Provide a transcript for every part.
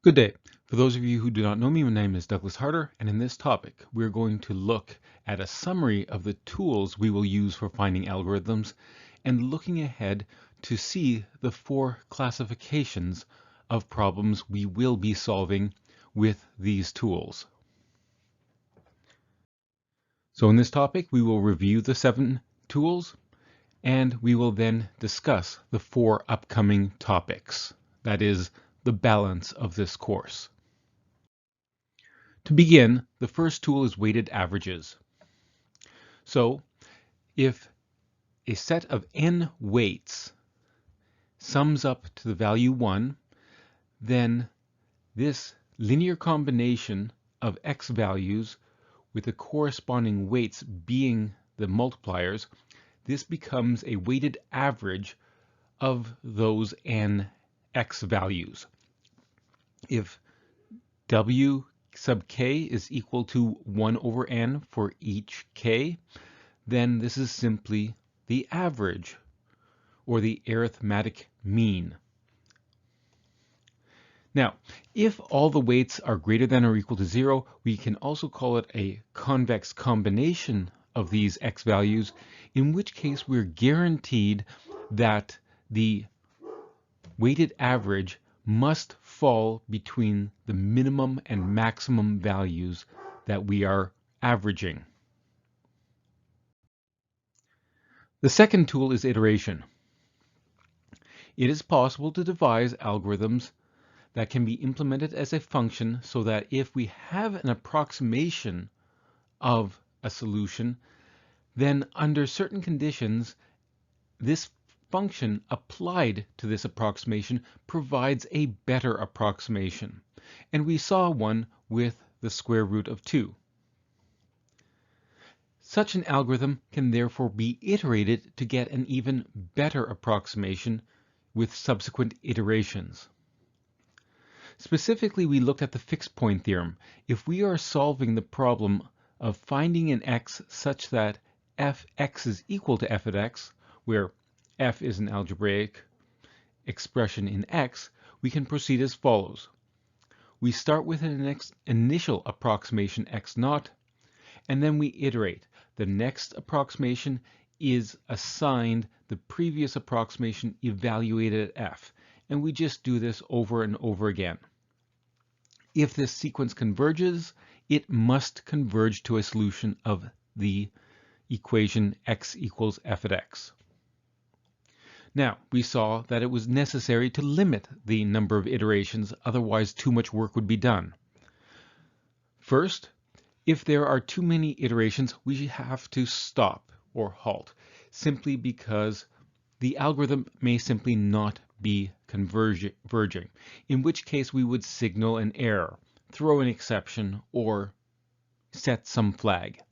Good day. For those of you who do not know me, my name is Douglas Harder, and in this topic, we're going to look at a summary of the tools we will use for finding algorithms and looking ahead to see the 4 classifications of problems we will be solving with these tools. So in this topic, we will review the 7 tools, and we will then discuss the 4 upcoming topics. That is the balance of this course. To begin, the first tool is weighted averages. So if a set of n weights sums up to the value 1, then this linear combination of x values with the corresponding weights being the multipliers, this becomes a weighted average of those n x values. If w sub k is equal to 1 over n for each k, then this is simply the average, or the arithmetic mean. Now, if all the weights are greater than or equal to 0, we can also call it a convex combination of these x values, in which case we're guaranteed that the weighted average must fall between the minimum and maximum values that we are averaging. The second tool is iteration. It is possible to devise algorithms that can be implemented as a function so that if we have an approximation of a solution, then under certain conditions, this function applied to this approximation provides a better approximation. And we saw one with the square root of 2. Such an algorithm can therefore be iterated to get an even better approximation with subsequent iterations. Specifically, we looked at the fixed point theorem. If we are solving the problem of finding an x such that fx is equal to f of x, where f is an algebraic expression in x, we can proceed as follows. We start with an initial approximation x naught, and then we iterate. The next approximation is assigned the previous approximation evaluated at f, and we just do this over and over again. If this sequence converges, it must converge to a solution of the equation x equals f of x. Now, we saw that it was necessary to limit the number of iterations, otherwise too much work would be done. First, if there are too many iterations, we have to stop or halt, simply because the algorithm may simply not be converging, in which case we would signal an error, throw an exception, or set some flag.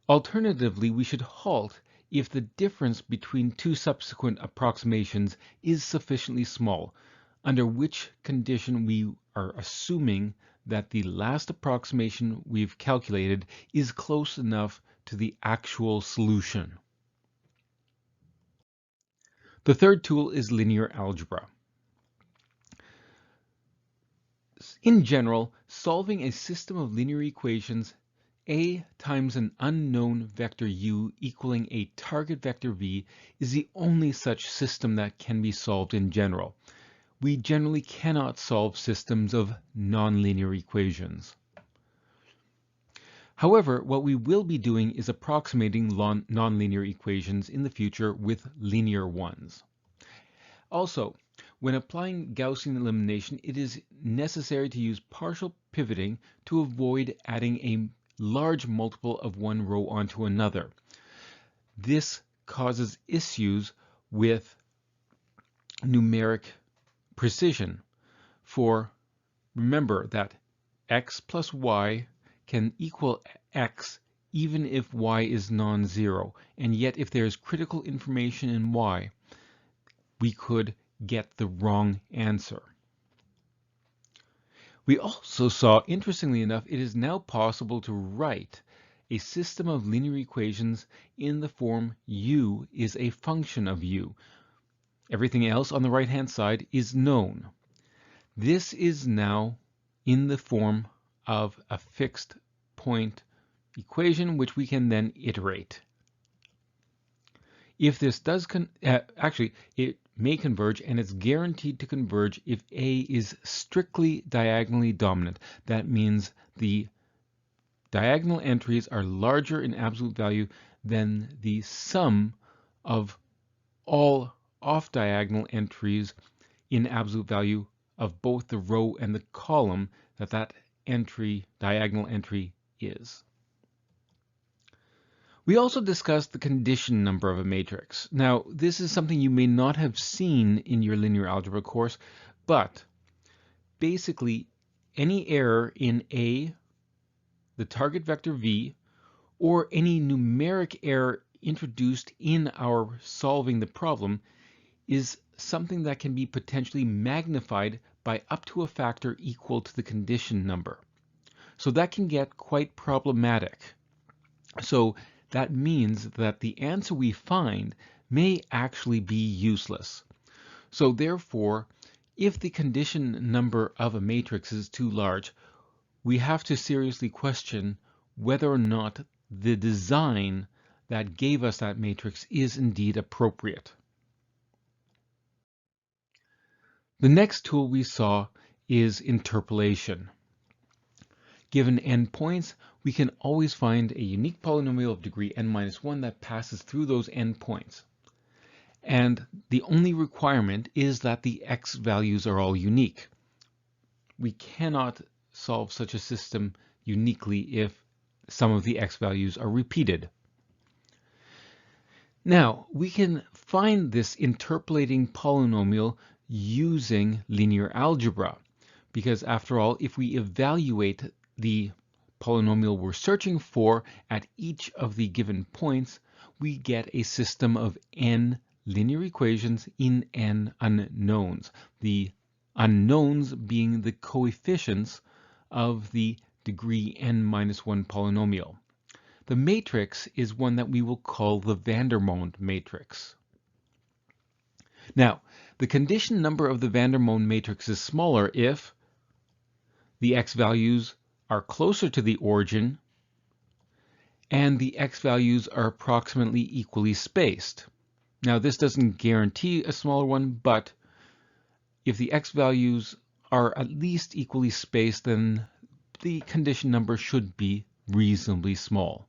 Alternatively, we should halt if the difference between 2 subsequent approximations is sufficiently small, under which condition we are assuming that the last approximation we've calculated is close enough to the actual solution. The third tool is linear algebra. In general, solving a system of linear equations A times an unknown vector u equaling a target vector v is the only such system that can be solved in general. We generally cannot solve systems of nonlinear equations. However, what we will be doing is approximating nonlinear equations in the future with linear ones. Also, when applying Gaussian elimination, it is necessary to use partial pivoting to avoid adding a large multiple of one row onto another. This causes issues with numeric precision. For remember that x plus y can equal x even if y is non-zero, and yet if there is critical information in y, we could get the wrong answer. We also saw, interestingly enough, it is now possible to write a system of linear equations in the form u is a function of u. Everything else on the right-hand side is known. This is now in the form of a fixed point equation, which we can then iterate. If this does, actually, it may converge, and it's guaranteed to converge if A is strictly diagonally dominant. That means the diagonal entries are larger in absolute value than the sum of all off-diagonal entries in absolute value of both the row and the column that diagonal entry is. We also discussed the condition number of a matrix. Now, this is something you may not have seen in your linear algebra course, but basically any error in A, the target vector V, or any numeric error introduced in our solving the problem is something that can be potentially magnified by up to a factor equal to the condition number. So that can get quite problematic. So that means that the answer we find may actually be useless. So therefore, if the condition number of a matrix is too large, we have to seriously question whether or not the design that gave us that matrix is indeed appropriate. The next tool we saw is interpolation. Given n points, we can always find a unique polynomial of degree n-1 that passes through those n points. And the only requirement is that the x values are all unique. We cannot solve such a system uniquely if some of the x values are repeated. Now, we can find this interpolating polynomial using linear algebra, because after all, if we evaluate the polynomial we're searching for at each of the given points, we get a system of n linear equations in n unknowns, the unknowns being the coefficients of the degree n-1 polynomial. The matrix is one that we will call the Vandermonde matrix. Now, the condition number of the Vandermonde matrix is smaller if the x values are closer to the origin and the x values are approximately equally spaced. Now, this doesn't guarantee a smaller one, but if the x values are at least equally spaced, then the condition number should be reasonably small.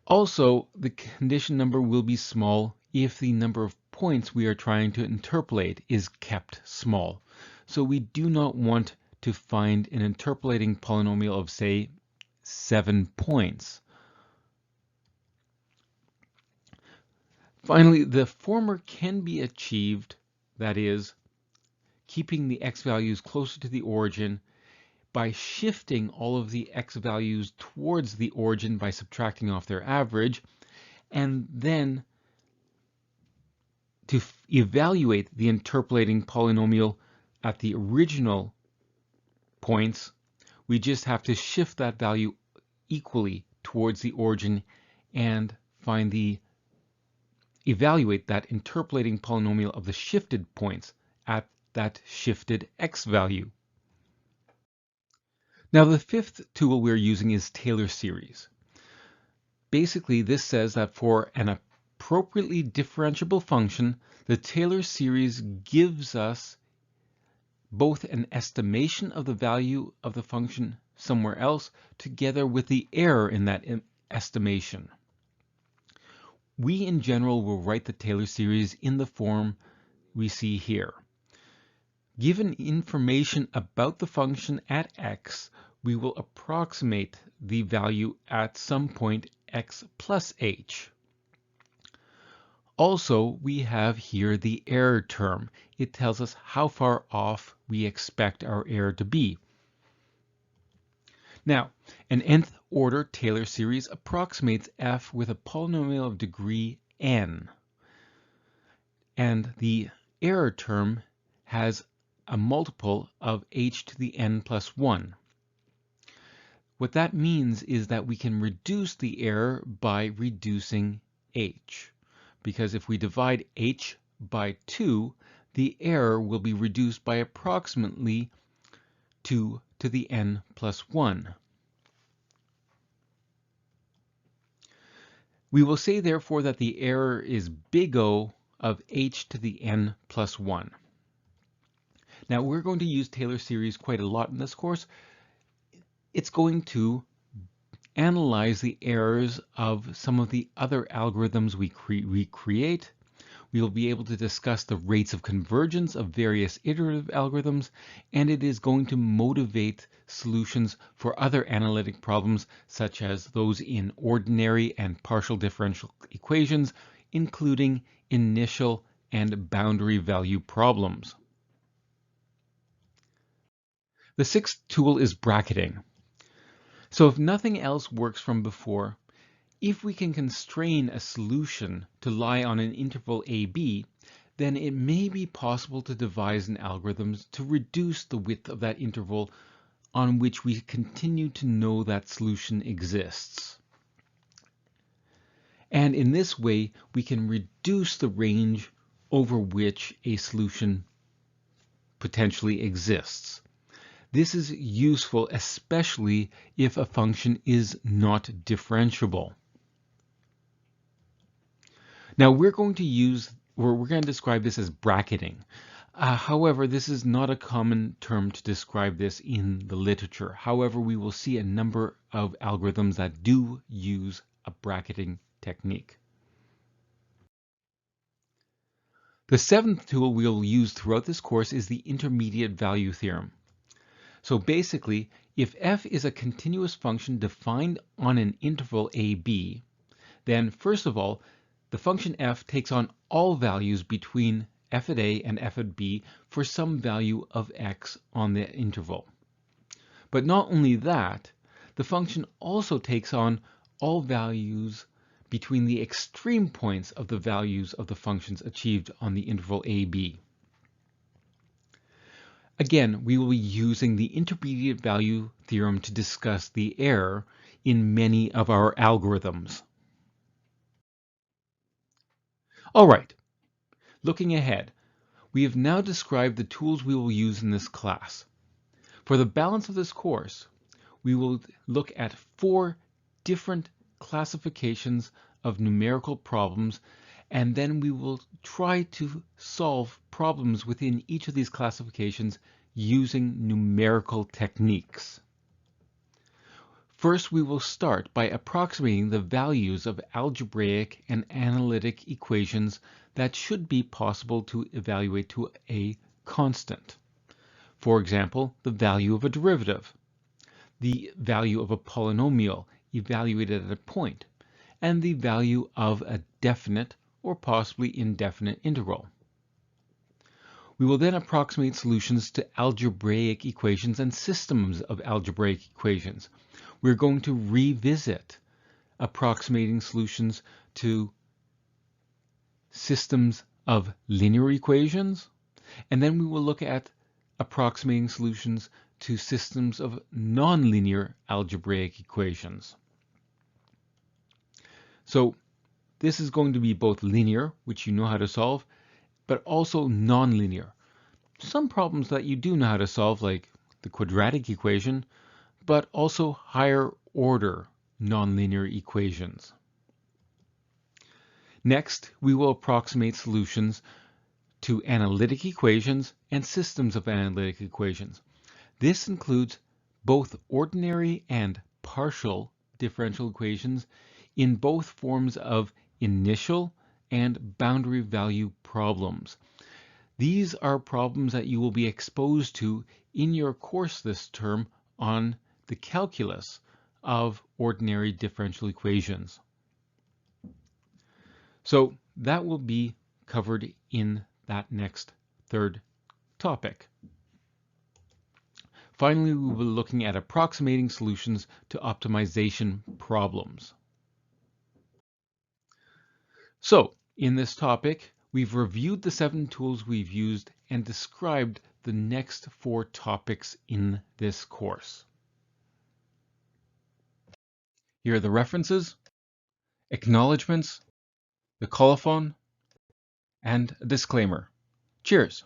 Also, the condition number will be small if the number of points we are trying to interpolate is kept small. So we do not want to find an interpolating polynomial of, say, 7 points. Finally, the former can be achieved, that is, keeping the x values closer to the origin by shifting all of the x values towards the origin by subtracting off their average, and then to evaluate the interpolating polynomial at the original points, we just have to shift that value equally towards the origin and evaluate that interpolating polynomial of the shifted points at that shifted x value. Now, the fifth tool we're using is Taylor series. Basically, this says that for an appropriately differentiable function, the Taylor series gives us both an estimation of the value of the function somewhere else together with the error in that estimation. We in general will write the Taylor series in the form we see here. Given information about the function at x, we will approximate the value at some point x plus h. Also, we have here the error term. It tells us how far off we expect our error to be. Now, an nth order Taylor series approximates f with a polynomial of degree n. And the error term has a multiple of h to the n plus 1. What that means is that we can reduce the error by reducing h, because if we divide h by 2, the error will be reduced by approximately 2 to the n plus 1. We will say therefore that the error is big O of h to the n plus 1. Now we're going to use Taylor series quite a lot in this course. It's going to analyze the errors of some of the other algorithms we create. We will be able to discuss the rates of convergence of various iterative algorithms, and it is going to motivate solutions for other analytic problems such as those in ordinary and partial differential equations, including initial and boundary value problems. The sixth tool is bracketing. So if nothing else works from before, if we can constrain a solution to lie on an interval AB, then it may be possible to devise an algorithm to reduce the width of that interval on which we continue to know that solution exists. And in this way, we can reduce the range over which a solution potentially exists. This is useful especially if a function is not differentiable. Now we're going to describe this as bracketing. However, this is not a common term to describe this in the literature. However, we will see a number of algorithms that do use a bracketing technique. The seventh tool we'll use throughout this course is the intermediate value theorem. So basically, if f is a continuous function defined on an interval AB, then first of all, the function f takes on all values between f at a and f at b for some value of x on the interval. But not only that, the function also takes on all values between the extreme points of the values of the functions achieved on the interval AB. Again, we will be using the intermediate value theorem to discuss the error in many of our algorithms. All right, looking ahead, we have now described the tools we will use in this class. For the balance of this course, we will look at 4 different classifications of numerical problems, and then we will try to solve problems within each of these classifications using numerical techniques. First, we will start by approximating the values of algebraic and analytic equations that should be possible to evaluate to a constant. For example, the value of a derivative, the value of a polynomial evaluated at a point, and the value of a definite or possibly indefinite integral. We will then approximate solutions to algebraic equations and systems of algebraic equations. We're going to revisit approximating solutions to systems of linear equations, and then we will look at approximating solutions to systems of nonlinear algebraic equations. So this is going to be both linear, which you know how to solve, but also nonlinear. Some problems that you do know how to solve, like the quadratic equation, but also higher order nonlinear equations. Next, we will approximate solutions to analytic equations and systems of analytic equations. This includes both ordinary and partial differential equations in both forms of initial and boundary value problems. These are problems that you will be exposed to in your course this term on the calculus of ordinary differential equations. So that will be covered in that next third topic. Finally, we will be looking at approximating solutions to optimization problems. So in this topic, we've reviewed the 7 tools we've used and described the next 4 topics in this course. Here are the references, acknowledgements, the colophon, and a disclaimer. Cheers!